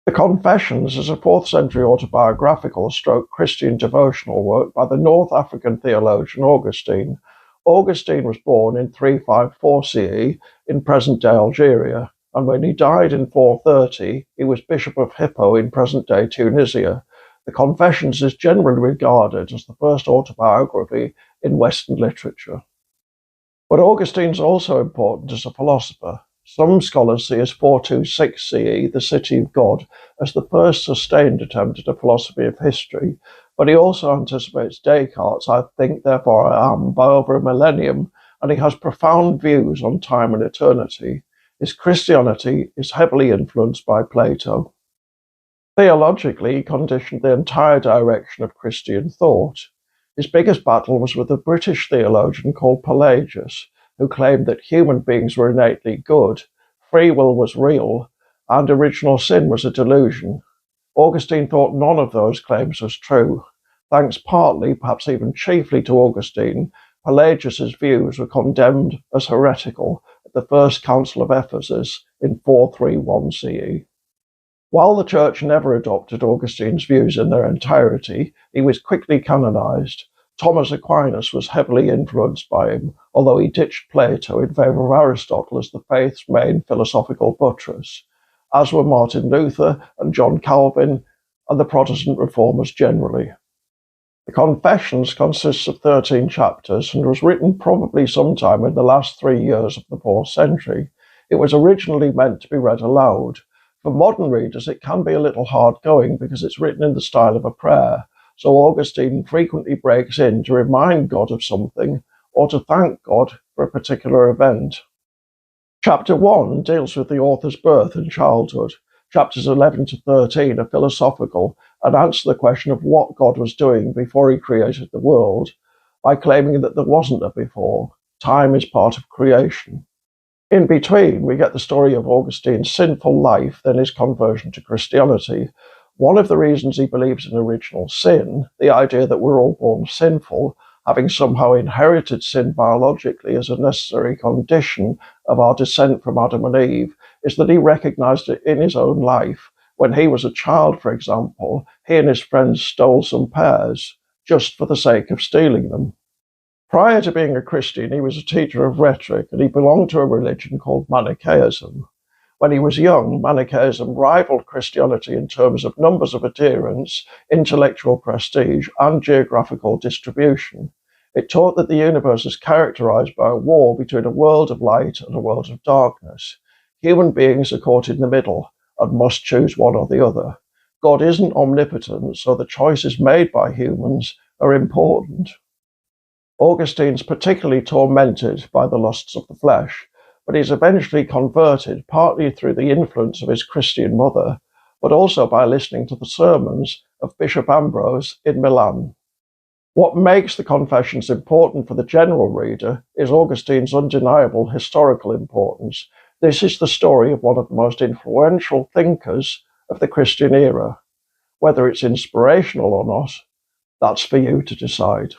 The Confessions is a 4th century autobiographical stroke Christian devotional work by the North African theologian Augustine. Augustine was born in 354 CE in present-day Algeria, and when he died in 430, he was Bishop of Hippo in present-day Tunisia. The Confessions is generally regarded as the first autobiography in Western literature. But Augustine's also important as a philosopher. Some scholars see as 426 CE, the City of God, as the first sustained attempt at a philosophy of history, but he also anticipates Descartes' "I think, therefore I am" by over a millennium, and he has profound views on time and eternity. His Christianity is heavily influenced by Plato. Theologically, he conditioned the entire direction of Christian thought. His biggest battle was with a British theologian called Pelagius, who claimed that human beings were innately good, free will was real, and original sin was a delusion. Augustine thought none of those claims was true. Thanks partly, perhaps even chiefly to Augustine, Pelagius's views were condemned as heretical at the First Council of Ephesus in 431 CE. While the Church never adopted Augustine's views in their entirety, he was quickly canonized. Thomas Aquinas was heavily influenced by him, although he ditched Plato in favour of Aristotle as the faith's main philosophical buttress, as were Martin Luther and John Calvin and the Protestant reformers generally. The Confessions consists of 13 chapters and was written probably sometime in the last 3 years of the 4th century. It was originally meant to be read aloud. For modern readers, it can be a little hard going because it's written in the style of a prayer. So Augustine frequently breaks in to remind God of something or to thank God for a particular event. Chapter 1 deals with the author's birth and childhood. Chapters 11 to 13 are philosophical and answer the question of what God was doing before he created the world by claiming that there wasn't a before. Time is part of creation. In between, we get the story of Augustine's sinful life, then his conversion to Christianity. One of the reasons he believes in original sin, the idea that we're all born sinful, having somehow inherited sin biologically as a necessary condition of our descent from Adam and Eve, is that he recognized it in his own life. When he was a child, for example, he and his friends stole some pears, just for the sake of stealing them. Prior to being a Christian, he was a teacher of rhetoric, and he belonged to a religion called Manichaeism. When he was young, Manichaeism rivaled Christianity in terms of numbers of adherents, intellectual prestige, and geographical distribution. It taught that the universe is characterized by a war between a world of light and a world of darkness. Human beings are caught in the middle and must choose one or the other. God isn't omnipotent, so the choices made by humans are important. Augustine's particularly tormented by the lusts of the flesh, but he's eventually converted partly through the influence of his Christian mother, but also by listening to the sermons of Bishop Ambrose in Milan. What makes the Confessions important for the general reader is Augustine's undeniable historical importance. This is the story of one of the most influential thinkers of the Christian era. Whether it's inspirational or not, that's for you to decide.